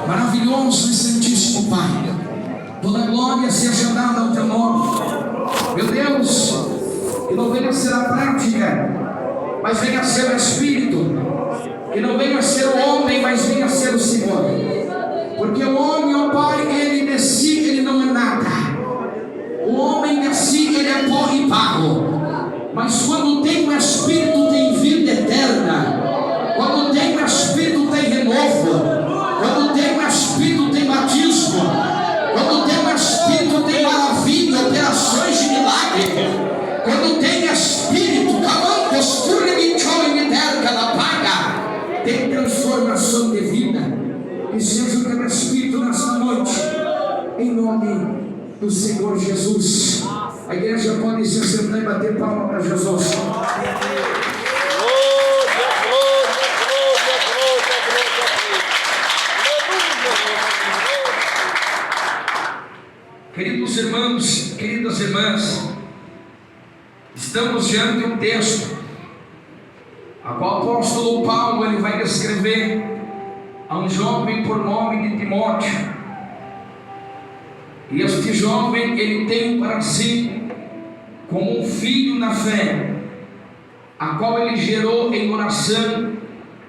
Maravilhoso e santíssimo Pai, toda glória seja dada ao teu nome. Meu Deus, que não venha a ser a prática, mas venha a ser o Espírito. Que não venha a ser o homem, mas venha a ser o Senhor. Porque o homem, ó Pai, ele de si, ele não é nada. O homem de si, ele é pó e barro. Mas quando tem o Espírito, tem vida eterna. Quando tem o Espírito, tem renovo. Quando tem o Espírito, tem batismo. Quando tem o Espírito, tem maravilha, operações de milagre. Quando tem Espírito, tem transformação de vida. Que seja o teu Espírito nessa noite, em nome do Senhor Jesus. A igreja pode se sentar e bater palma para Jesus. Queridos irmãos, queridas irmãs, estamos diante de um texto a qual o apóstolo Paulo ele vai descrever a um jovem por nome de Timóteo. E este jovem ele tem para si como um filho na fé, a qual ele gerou em oração,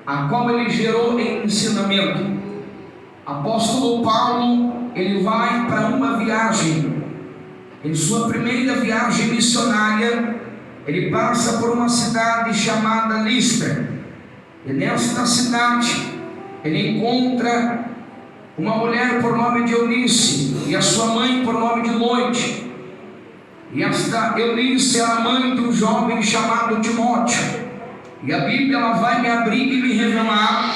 a qual ele gerou em ensinamento. Apóstolo Paulo ele vai para uma viagem. Em sua primeira viagem missionária, ele passa por uma cidade chamada Listra. E nesta cidade ele encontra uma mulher por nome de Eunice e a sua mãe por nome de Loide. E esta Eunice era mãe de um jovem chamado Timóteo. E a Bíblia ela vai me abrir e me revelar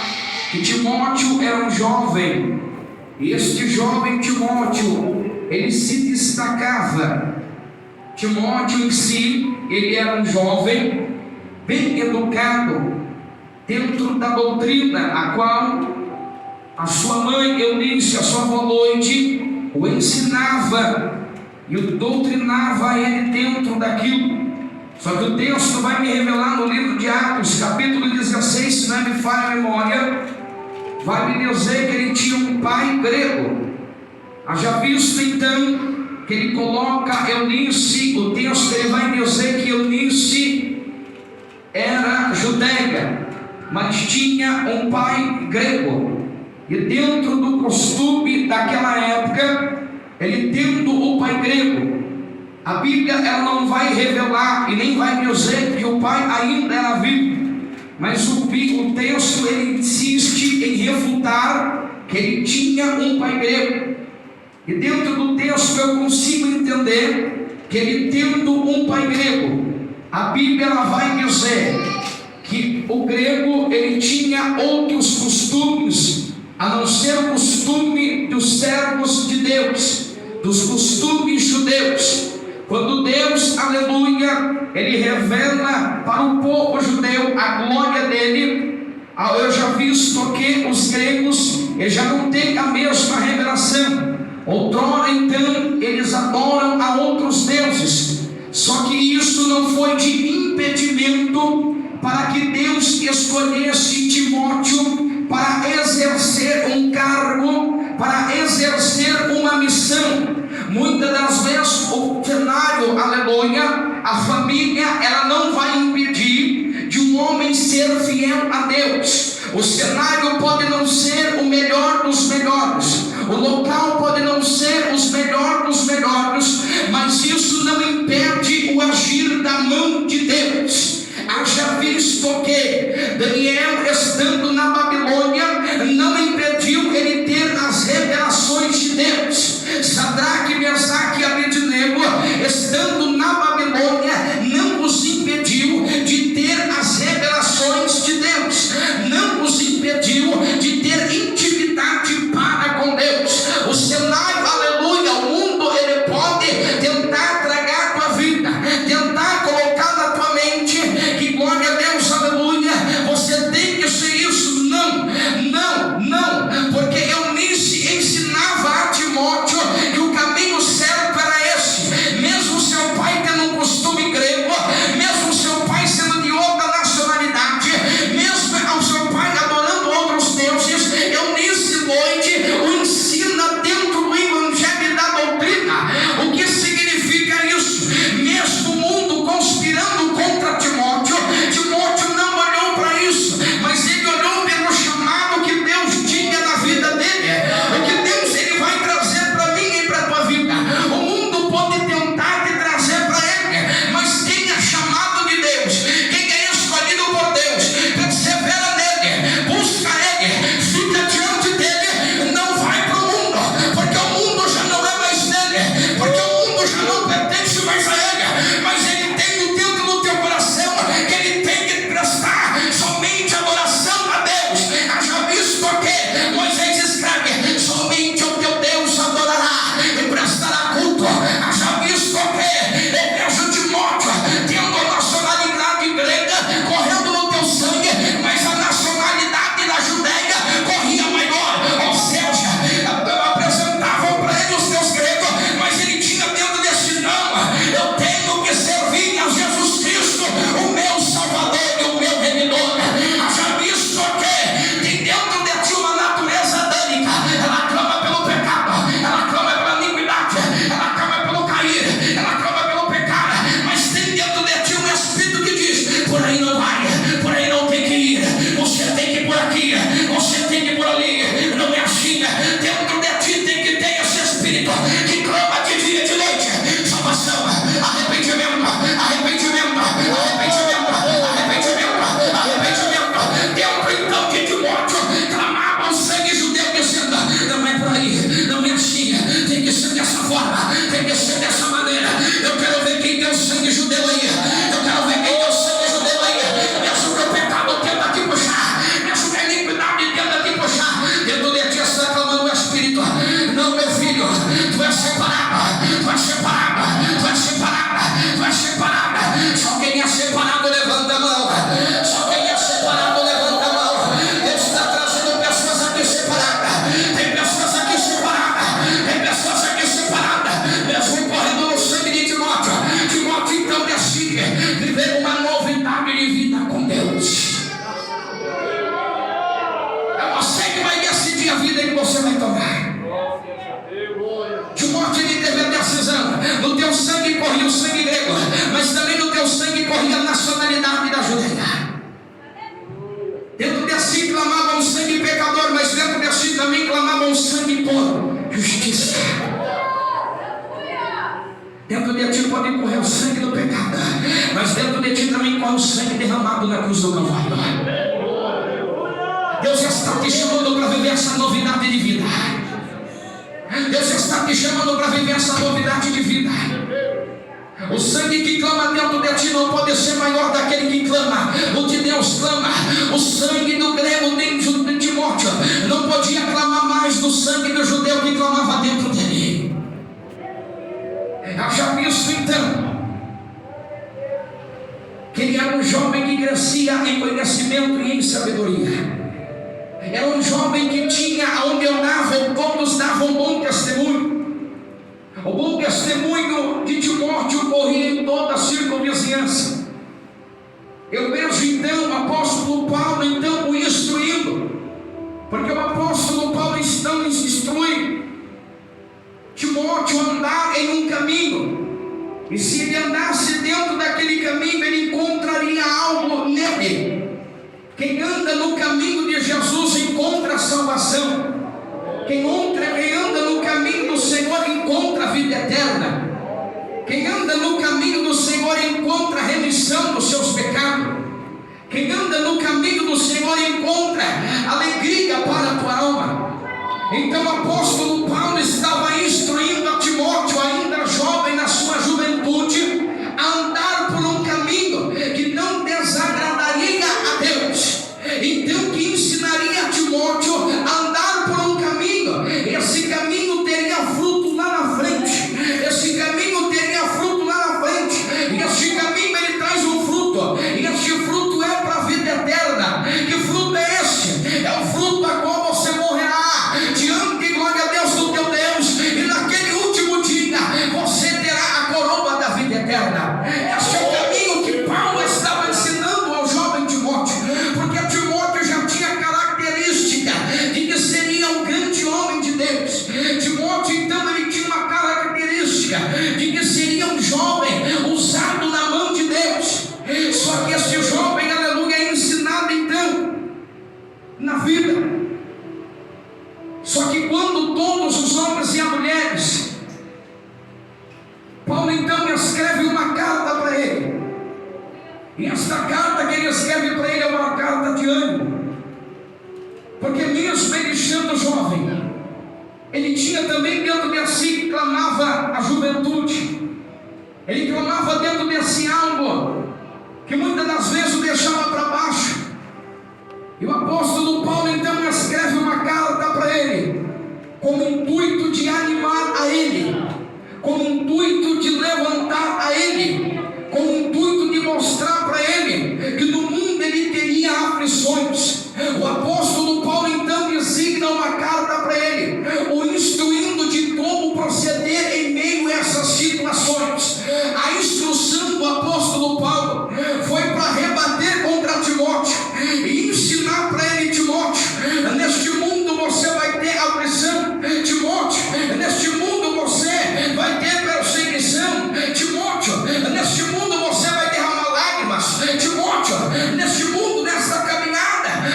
que Timóteo era um jovem. E este jovem Timóteo, ele se destacava. Timóteo em si, ele era um jovem bem educado dentro da doutrina a qual a sua mãe Eunice, a sua avó Loide, o ensinava e o doutrinava ele dentro daquilo. Só que o texto vai me revelar no livro de Atos, capítulo 16, se não me falha a memória, vai me dizer que ele tinha um pai grego. Haja visto então que ele coloca Eunice, o texto ele vai dizer que Eunice era judeia, mas tinha um pai grego. E dentro do costume daquela época, ele tendo o pai grego, a Bíblia ela não vai revelar e nem vai dizer que o pai ainda era vivo, mas o texto ele insiste em refutar que ele tinha um pai grego. E dentro do texto eu consigo entender que ele tendo um pai grego, a Bíblia ela vai dizer que o grego ele tinha outros costumes, a não ser o costume dos servos de Deus, dos costumes judeus. Quando Deus, aleluia, ele revela para o povo judeu a glória dele, eu já visto que os gregos eles já não têm a mesma revelação. Outrora então eles adoram a outros deuses, só que isso não foi de impedimento para que Deus escolhesse Timóteo para exercer um cargo, para exercer uma missão. Muitas das vezes o cenário, aleluia, a família ela não vai impedir de um homem ser fiel a Deus. O cenário pode não ser o melhor dos melhores, o local pode não ser os melhores dos melhores, mas isso não impede o agir da mão de Deus. Haja visto que Daniel, estando na Babilônia, não impediu ele ter as revelações de Deus. Sadraque, Mesaque e Abednego, estando na Babilônia, não os impediu de ter as revelações de Deus, não os impediu de ter intimidade para com Deus. O cenário, aleluia, o mundo ele pode tentar tragar tua vida, tentar colocar na tua mente que glória a Deus, aleluia, você tem Tu és separada, tu és separada, tu és separada. Só quem é separado levanta a mão. Só quem é separado levanta a mão. Deus está trazendo pessoas aqui separadas. Tem pessoas aqui separadas. Tem pessoas aqui separadas. Mesmo correndo no sangue de Timóteo. Timóteo então decide viver uma novidade de vida com Deus. É você que vai decidir a vida que você vai tomar. Timóteo, ele teve a decisão. No teu sangue corria o sangue grego, mas também no teu sangue corria a nacionalidade da Judeia. Dentro de si clamava um sangue pecador, mas dentro de si também clamava um sangue por justiça. Dentro de ti pode correr o sangue do pecado, mas dentro de ti também corre o sangue derramado na cruz do Calvário. Deus está te chamando para viver essa novidade de vida. Deus está te chamando para viver essa novidade de vida. O sangue que clama dentro de ti não pode ser maior daquele que clama. O de Deus clama. O sangue do grego dentro de Timóteo não podia clamar mais do sangue do judeu que clamava dentro dele. Haja visto então que ele era um jovem que crescia em conhecimento e em sabedoria. Era um jovem que tinha, aonde andava, todos davam bom testemunho. O bom testemunho de Timóteo corria em toda a circunvizinhança. Eu vejo então o apóstolo Paulo então o instruindo, porque o apóstolo Paulo então instrui Timóteo a andar em um caminho, e se ele andasse dentro daquele caminho, ele encontraria algo nele. Quem anda no caminho de Jesus encontra a salvação. Quem anda no caminho do Senhor encontra a vida eterna. Quem anda no caminho do Senhor encontra a remissão dos seus pecados. Quem anda no caminho do Senhor encontra alegria para a tua alma. Então o apóstolo Paulo estava instruindo a Timóteo, ainda jovem na sua juventude, a andar por um caminho que não desagradaria a Deus. Então que ensinaria a Timóteo a andar por um caminho. Esse caminho teria fruto lá na frente. Esse caminho teria fruto lá na frente. E este caminho ele traz um fruto. E este fruto é para a vida eterna. Que fruto é esse? É o fruto a qual você morrerá diante, glória a Deus, do teu Deus. E naquele último dia você terá a coroa da vida eterna. Este é o caminho que Paulo estava ensinando ao jovem Timóteo. Porque Timóteo já tinha característica de que seria um grande homem de Deus. Timóteo então ele tinha uma característica de que seria um jovem usado na mão de Deus. Só que esse jovem, aleluia, é ensinado então na vida. Só que quando todos os homens e as mulheres, Paulo então escreve uma carta para ele. E esta carta que ele escreve para ele é uma carta de ânimo. Porque mesmo ele sendo jovem, ele tinha também dentro de si que clamava a juventude. Ele clamava dentro de si algo que muitas das vezes o deixava para baixo. E o apóstolo Paulo então escreve uma carta para ele, com o intuito de animar a ele, com o intuito de levantar a ele, com o intuito de mostrar para ele que no mundo ele teria aflições. O apóstolo Paulo então designa uma carta para ele, o instruindo de como proceder em meio a essas situações. A instrução do apóstolo Paulo foi para rebater contra Timóteo e ensinar para ele: Timóteo, neste mundo você vai ter aflição. Timóteo, neste mundo você vai ter perseguição. Timóteo, neste mundo você vai derramar lágrimas. Timóteo, neste mundo, nessa caminhada,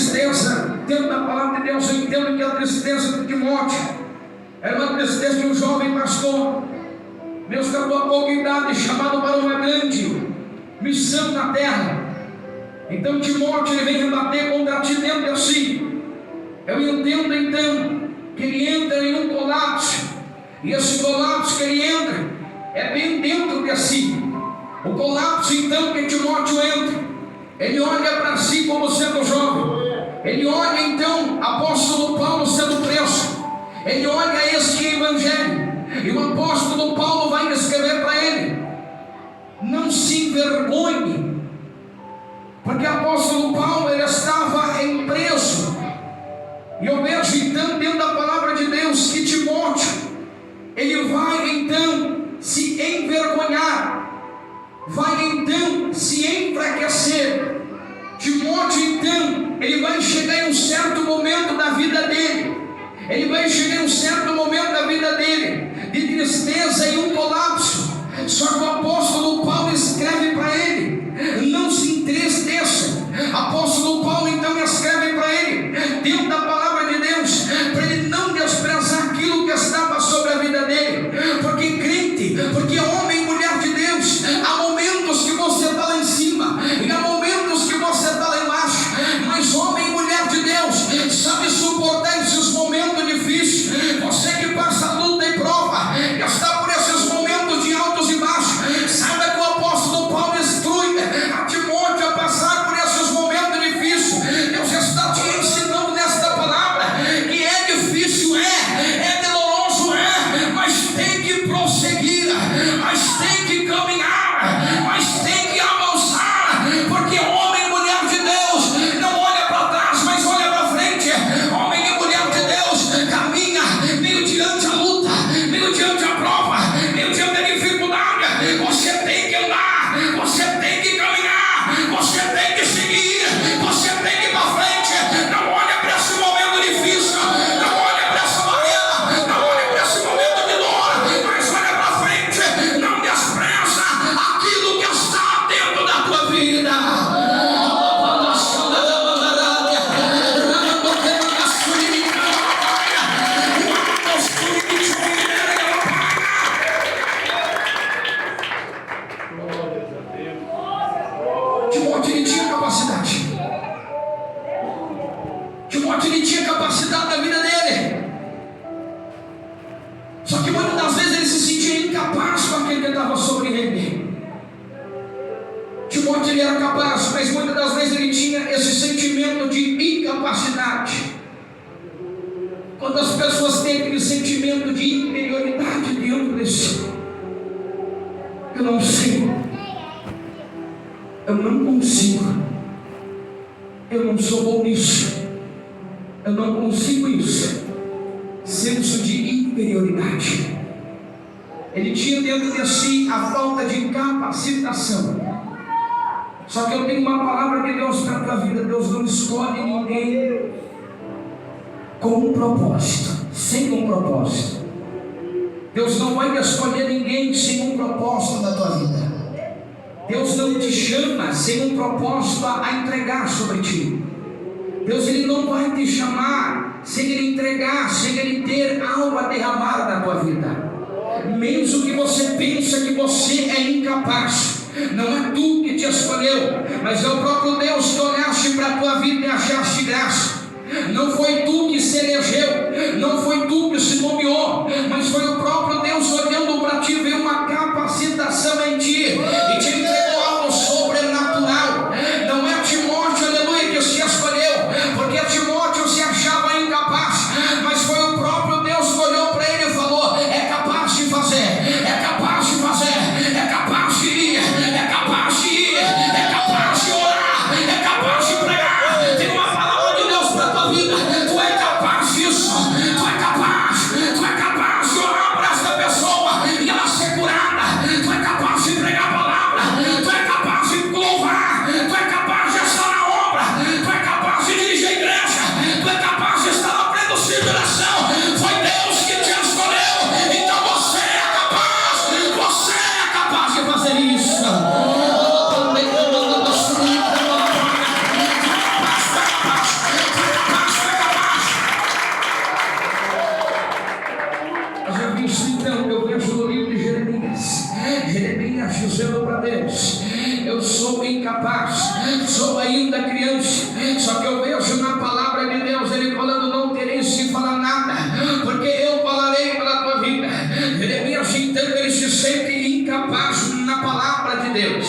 tristeza dentro da palavra de Deus. Eu entendo que a tristeza de Timóteo era uma tristeza de um jovem pastor, Deus tratou a pouca idade, chamado para uma grande missão na terra. Então Timóteo, ele vem rebater contra ti dentro de si. Eu entendo então que ele entra em um colapso, e esse colapso que ele entra é bem dentro de si. O colapso então que Timóteo entra, ele olha para si como sendo jovem, ele olha então apóstolo Paulo sendo preso, ele olha este evangelho, e o apóstolo Paulo vai escrever para ele: não se envergonhe, porque o apóstolo Paulo, ele estava preso. E eu vejo então dentro da palavra de Deus que Timóteo, ele vai então se envergonhar, vai então se enfraquecer. Timóteo então, ele vai chegar em um certo momento da vida dele, ele vai chegar em um certo momento da vida dele de tristeza e um colapso. Só que o apóstolo Paulo escreve para ele: não se entristeça. Apóstolo Paulo então escreve para ele, dentro da palavra de Deus, para ele não desprezar aquilo que estava sobre a vida dele. Porque crente, porque homem e mulher de Deus, há momentos que você está lá em cima e há momentos que você está lá embaixo, mas homem e mulher de Deus sabe suportar esses momentos difíceis. Você que passa luta e prova, que está por esses momentos de altos e baixos, saiba que o apóstolo Paulo instrui a Timóteo a passar por esses momentos difíceis. Deus está te ensinando nesta palavra que é difícil, é doloroso, mas tem que prosseguir, mas tem que caminhar, mas tem que avançar, porque homem e mulher de Deus não olha para trás, mas olha para frente. Homem e mulher de Deus caminha meio diante a luta, meio diante a prova, meio diante a dificuldade. Você tem que andar, você tem que caminhar, você tem que seguir, você tem que ir para frente. Não olha para esse momento difícil, não olha para essa barreira, não olha para esse momento de dor, mas olha para frente. Não despreza aquilo que está dentro da tua vida. Timóteo, ele tinha capacidade. Timóteo, ele tinha capacidade na vida dele. Só que muitas das vezes ele se sentia incapaz com aquele que estava sobre ele. Timóteo, ele era capaz, mas muitas das vezes ele tinha esse sentimento de incapacidade. Quantas pessoas têm aquele sentimento de inferioridade dentro de si? Eu não sei, eu não consigo, eu não sou bom nisso, eu não consigo isso. Senso de inferioridade. Ele tinha dentro de si a falta de capacitação. Só que eu tenho uma palavra de Deus para a tua vida: Deus não escolhe ninguém com um propósito, sem um propósito. Deus não vai escolher ninguém sem um propósito na tua vida. Deus não te chama sem um propósito a entregar sobre ti. Deus, ele não vai te chamar sem ele entregar, sem ele ter algo a derramar na tua vida. Mesmo que você pense que você é incapaz, não é tu que te escolheu, mas é o próprio Deus que olhaste para a tua vida e achaste graça. Não foi tu que se elegeu, não foi tu que se nomeou, mas foi o próprio Deus olhando para ti, ver uma capacitação em ti e te entregou algo sobrenatural. Não é Timóteo, aleluia, que se escolheu, porque Timóteo se achava incapaz, mas foi o próprio Deus que olhou para ele e falou: é capaz de fazer, é capaz de fazer, é capaz de ir, é capaz de ir, é capaz de orar, é capaz de pregar. Tem uma palavra de Deus para a tua vida: tu é capaz disso, tu é capaz de orar para esta pessoa e ela ser curada, tu é capaz de pregar a palavra, tu ainda criança. Só que eu vejo na palavra de Deus ele falando: não tereis que falar nada, porque eu falarei pela tua vida. Jeremias, então, ele se sente incapaz na palavra de Deus.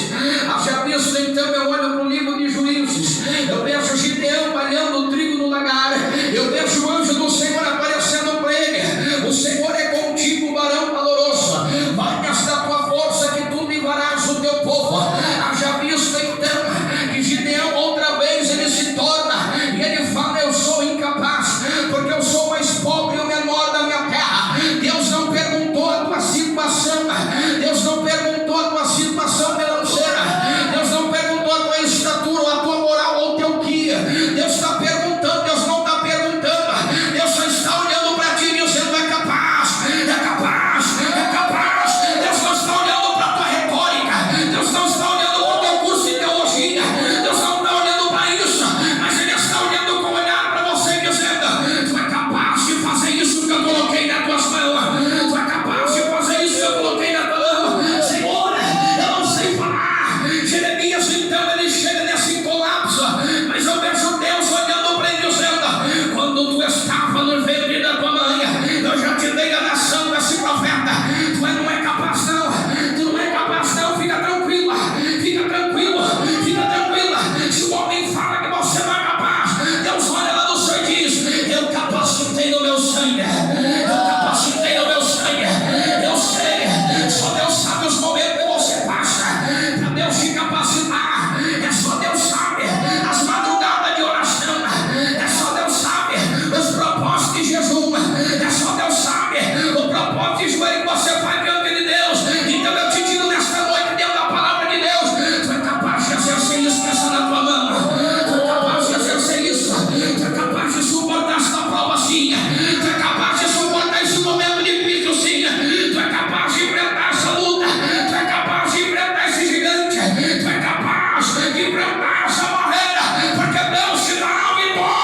Haja visto, então, eu olho para o livro de Juízes, eu vejo Gideão malhando o trigo no lagar, eu vejo o anjo do Senhor aparecendo para ele: o Senhor é contigo, varão valoroso, vai gastar tua força que tu livrarás o teu povo. Haja visto, então, que Gideão outra vez ele se torna e ele fala: eu sou incapaz, porque eu sou mais pobre e o menor da minha terra. Deus não perguntou a tua situação, Deus não perguntou a tua situação financeira, Deus não perguntou a tua estatura, a tua moral ou o teu guia. Deus está perguntando, Deus não está perguntando, Deus só está olhando para ti e dizendo: é capaz, é capaz, é capaz. Deus não está olhando para a tua retórica, Deus não está olhando para o teu curso de teologia, Deus não está olhando para isso, mas Ele está olhando com o olhar para você e dizendo: tu é capaz de fazer isso que eu coloquei nas tuas mãos, tu é capaz de fazer isso que eu coloquei na tua mão. Senhor, eu não sei falar. Jeremias, então, ele chega nesse colapso, mas eu vejo Deus olhando para ele dizendo: quando tu estava no ventre da tua mãe, eu já te dei a nação desse profeta. Tu não é capaz não, tu não é capaz não. Fica tranquila, fica tranquilo, fica tranquila. Se o homem fala que você não é capaz, Deus olha lá no céu e diz: eu capacitei no meu sangue, eu capacitei no meu sangue. Eu sei, só Deus sabe os momentos que você passa para Deus te capacitar. É só Deus sabe as madrugadas de oração, é só Deus sabe os propósitos de jejum, é só Deus sabe o propósito de joelho que você faz diante de Deus. Então eu te digo nesta noite, dentro da palavra de Deus: tu é capaz de exercer isso que está na tua mão, tu é capaz de exercer isso, tu é capaz de suportar esta prova sim, tu é capaz de suportar esse momento difícil sim, tu é capaz de enfrentar essa luta, tu é capaz de enfrentar esse gigante, tu é capaz de enfrentar essa barreira, porque Deus te dará a vitória.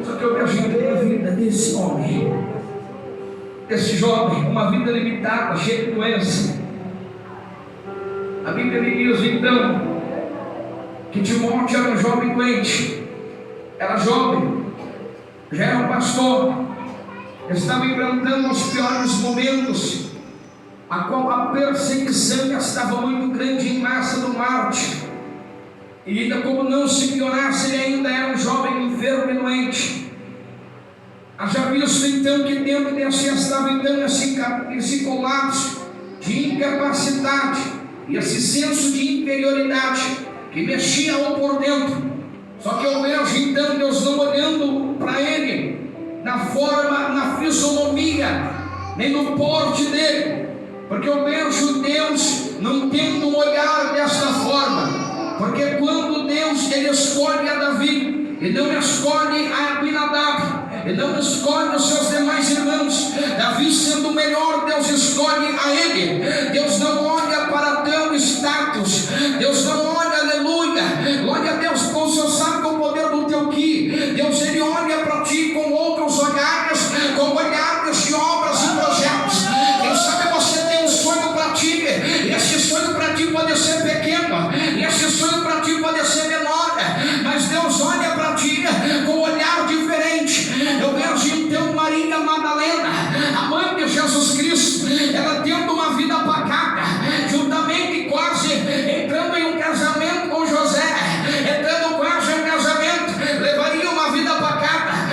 Só que eu vejo a vida desse homem, desse jovem, uma vida limitada, cheia de doença. A Bíblia me diz então que Timóteo era um jovem doente, era jovem, já era um pastor, estava enfrentando os piores momentos, a qual a perseguição estava muito grande em massa do Marte. E ainda como não se piorasse, ele ainda era um jovem enfermo e doente. Haja visto então que dentro desse estava então esse colapso de incapacidade e esse senso de inferioridade que mexia o por dentro. Só que eu vejo então Deus não olhando para ele na forma, na fisionomia, nem no porte dele, porque eu vejo Deus não tendo um olhar desta forma. Porque quando Deus ele escolhe a Davi, ele não escolhe a Abinadab, ele não escolhe os seus demais irmãos. Davi sendo o melhor, Deus escolhe a ele. Deus não olha para teu status, Deus não olha, aleluia, glória a Deus, com o seu sabe com o poder do teu ki. Deus ele olha para ti com outros olhares, com olhares de obras e projetos. Quem sabe você tem um sonho para ti, e esse sonho para ti pode ser pequeno, e esse sonho para ti pode ser menor, mas Deus olha para ti com um olhar diferente. Eu vejo então Maria Madalena, a mãe de Jesus Cristo, ela tendo uma vida pacata, juntamente quase entrando em um casamento com José, entrando quase em um casamento, levaria uma vida pacata.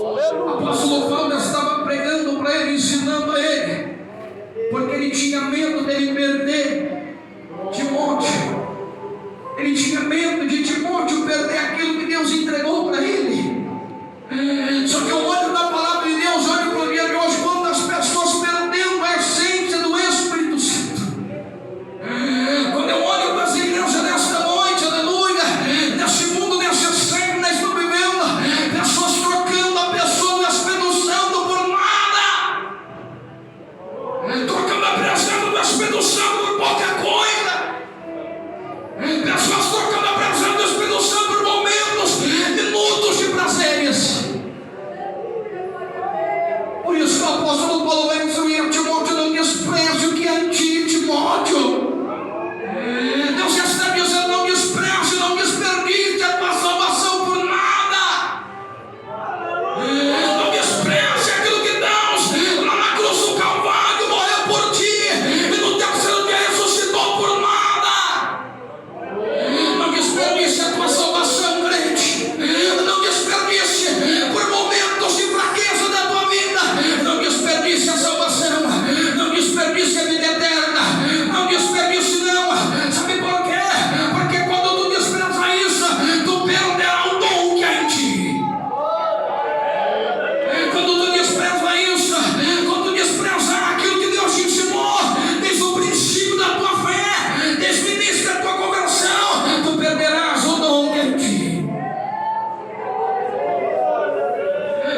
O apóstolo Paulo estava pregando para ele, ensinando a ele, porque ele tinha medo dele perder Timóteo. Ele tinha medo de Timóteo perder aquilo que Deus entregou para ele. Só que eu olho na palavra de Deus, olho para o dia de hoje, quando as pessoas perdendo a essência do Espírito Santo. Quando eu olho para as igrejas nesta noite, aleluia, nesse mundo, nesse século que nós estamos vivendo, pessoas trocando a pessoa do Espírito Santo por nada, trocando a presença do Espírito Santo por qualquer coisa, pessoas trocando a presença do Espírito Santo por momentos, minutos de prazeres. Por isso que o apóstolo Paulo vai dizer a Timóteo: não despreze o que é em ti, Timóteo. Deus está dizendo: não despreze, não desperdice a tua salvação por nada. Não despreze aquilo que Deus lá na cruz do Calvário morreu por ti e no terceiro dia ressuscitou por nada. Não desperdice a tua salvação, crente. Não desperdice por momentos de fraqueza da tua vida. Não desperdice a salvação. Não desperdice a vida eterna. Não desperdice não. Sabe por quê? Porque quando tu despreza isso, tu perderá o dom que há em ti. Quando tu despreza isso, quando tu desprezar aquilo que Deus te ensinou desde o princípio da tua fé, desde o início da tua conversão, tu perderás o dom que há em ti.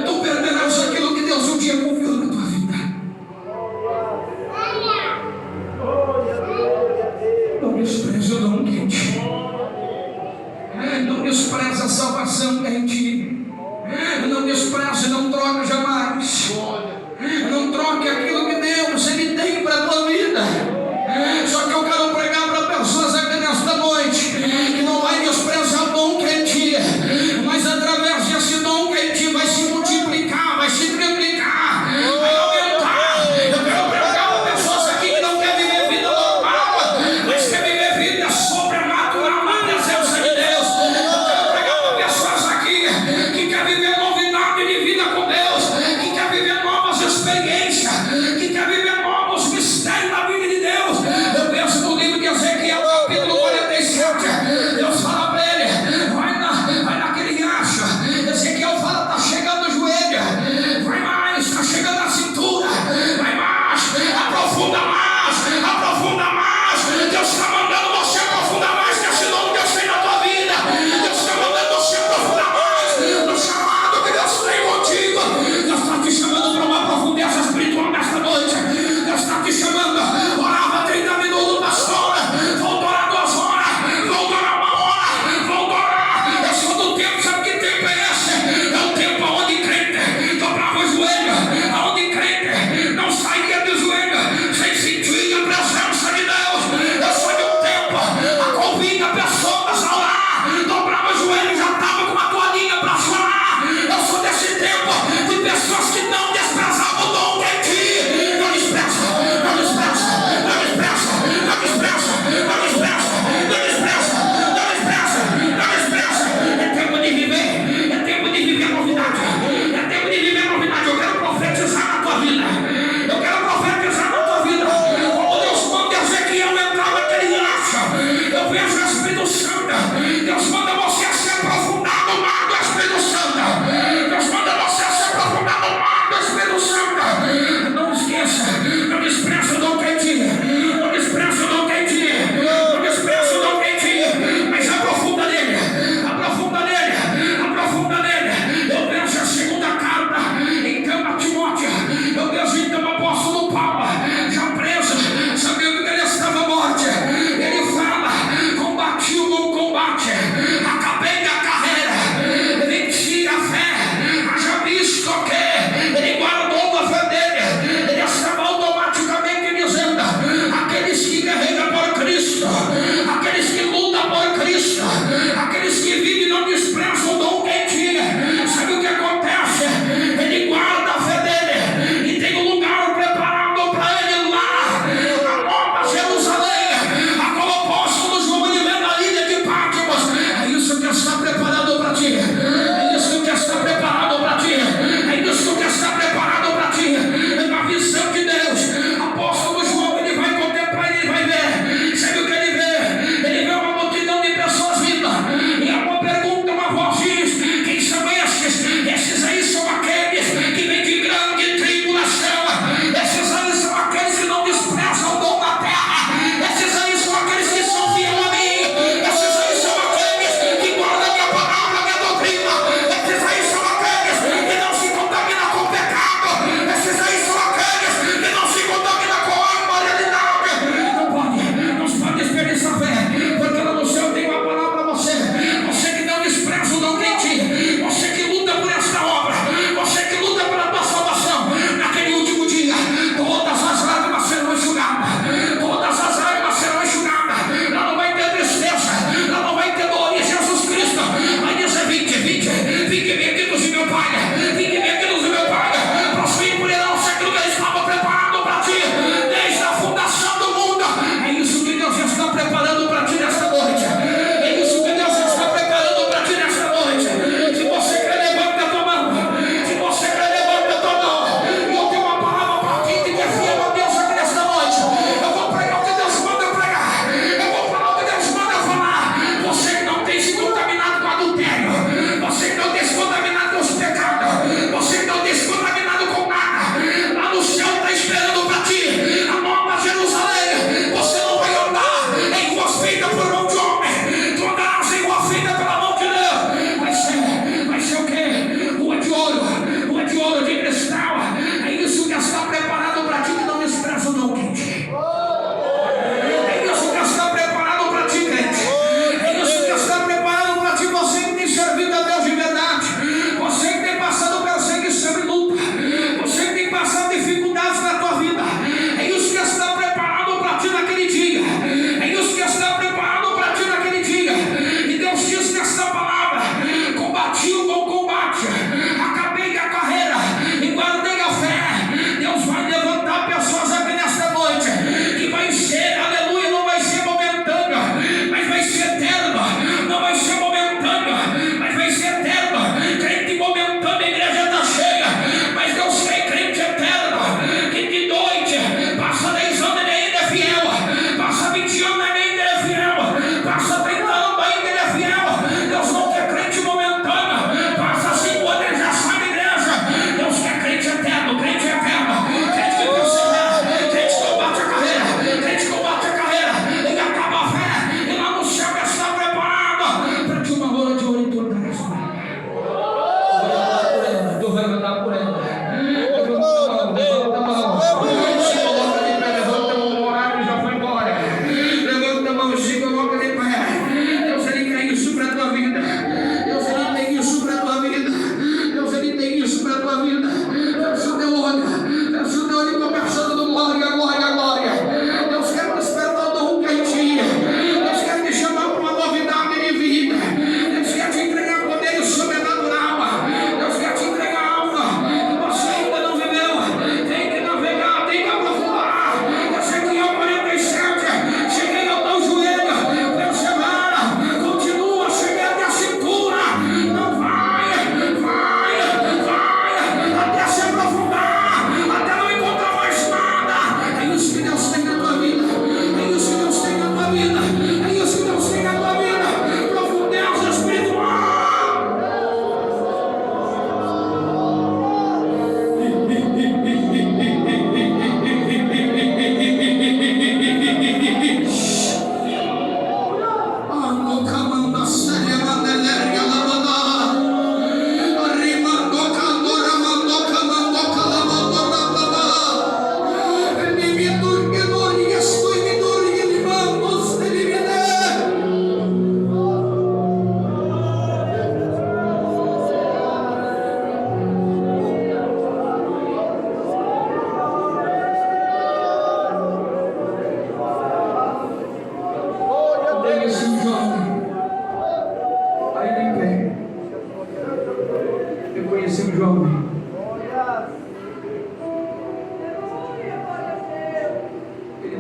Tu perderás aquilo que Deus um dia confiou na tua vida. Não despreze o dom que há em ti. Não despreze a salvação que há em ti. Não despreze, não troque jamais. Não troque aquilo que Deus Ele tem para a tua vida. Só que eu quero pregar para pessoas aqui nesta noite que não vai desprezar o dom que é em ti, mas através desse dom que é em ti vai se multiplicar, vai se triplicar, vai aumentar. Eu quero pregar para pessoas aqui que não querem viver vida normal, mas querem viver vida sobrenatural na presença de Deus. Eu quero pregar para pessoas aqui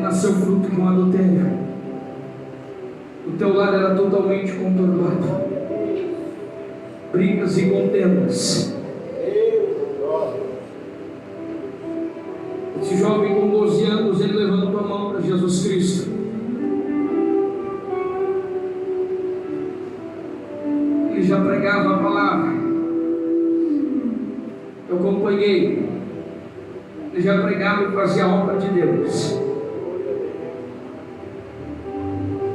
nasceu fruto de um adultério. O teu lar era totalmente conturbado, brigas e contendas. Esse jovem com 12 anos, ele levantou a mão para Jesus Cristo. Ele já pregava a palavra. Eu acompanhei. Ele já pregava e fazia a obra de Deus.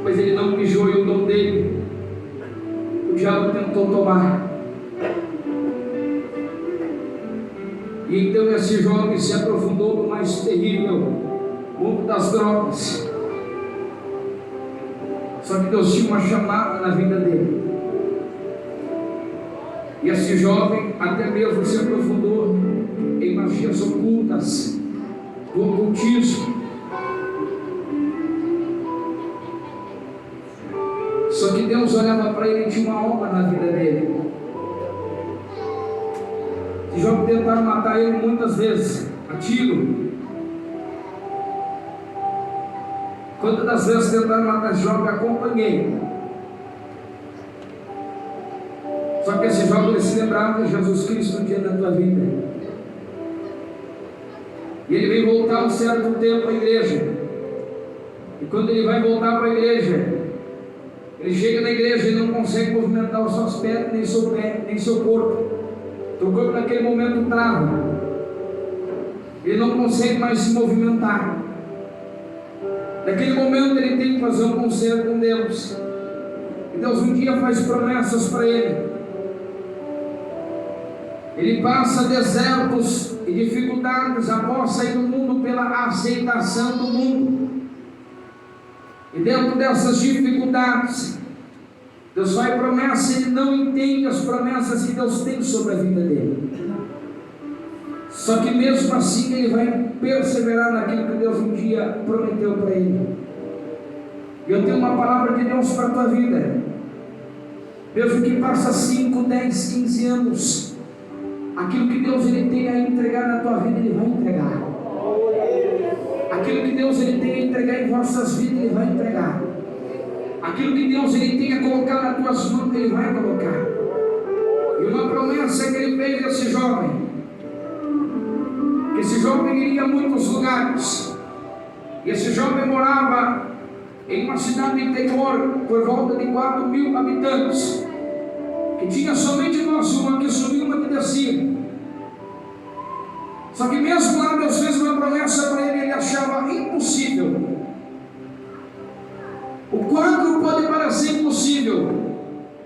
Mas ele não mijou e o dom dele, o diabo tentou tomar. E então esse jovem se aprofundou no mais terrível mundo das drogas. Só que Deus tinha uma chamada na vida dele. E esse jovem até mesmo se aprofundou em magias ocultas, do ocultismo. Só que Deus olhava para ele e tinha uma obra na vida dele. Esse jovem tentaram matar ele muitas vezes, a tiro. Quantas das vezes tentaram matar esse jovem, acompanhei. Só que esse jovem ele se lembrava de Jesus Cristo um dia da tua vida. E ele veio voltar um certo tempo à igreja. E quando ele vai voltar para a igreja, ele chega na igreja e não consegue movimentar os seus pés, nem seu pé, nem seu corpo. O corpo naquele momento trava. Ele não consegue mais se movimentar. Naquele momento ele tem que fazer um concerto com Deus. E Deus um dia faz promessas para ele. Ele passa desertos e dificuldades após sair do mundo pela aceitação do mundo. E dentro dessas dificuldades, Deus faz promessa, ele não entende as promessas que Deus tem sobre a vida dele. Só que mesmo assim ele vai perseverar naquilo que Deus um dia prometeu para ele. E eu tenho uma palavra de Deus para a tua vida. Mesmo que passa 5, 10, 15 anos, aquilo que Deus ele tem a entregar na tua vida, ele vai entregar. Aquilo que Deus ele tem a entregar em vossas vidas, ele vai entregar. Aquilo que Deus ele tem a colocar nas tuas mãos, ele vai colocar. E uma promessa que ele fez a esse jovem, que esse jovem iria a muitos lugares. E esse jovem morava em uma cidade interior por volta de 4.000 habitantes, que tinha somente uma que subia e uma que descia. Só que mesmo lá Deus fez uma promessa para ele, ele achava impossível. O quadro pode parecer impossível,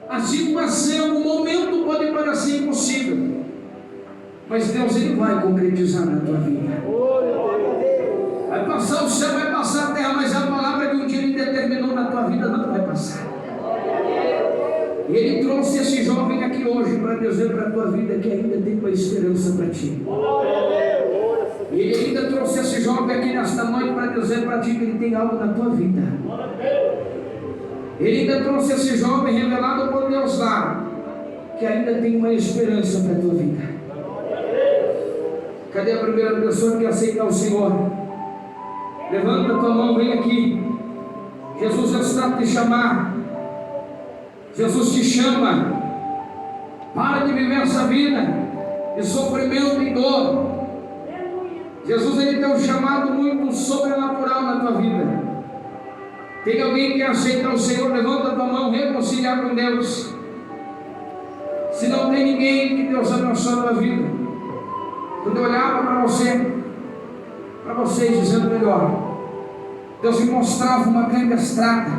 a situação, o momento pode parecer impossível, mas Deus ele vai concretizar na tua vida. Vai passar o céu, vai passar a terra, mas a palavra que um dia ele determinou na tua vida não vai passar. E ele trouxe esse jovem aqui hoje para dizer para a tua vida que ainda tem uma esperança para ti. E ele ainda trouxe esse jovem aqui nesta noite para dizer para ti que ele tem algo na tua vida. Ele ainda trouxe esse jovem revelado por Deus lá, que ainda tem uma esperança para a tua vida. Cadê a primeira pessoa que aceitar o Senhor? Levanta a tua mão, vem aqui. Jesus está te chamar. Jesus te chama. Para de viver essa vida de sofrimento e dor. Jesus ele tem um chamado muito sobrenatural na tua vida. Tem alguém que quer aceitar o Senhor? Levanta a tua mão, reconciliar com Deus. Se não tem ninguém, que Deus abençoe a tua vida. Quando eu olhava para vocês dizendo melhor, Deus me mostrava uma grande estrada.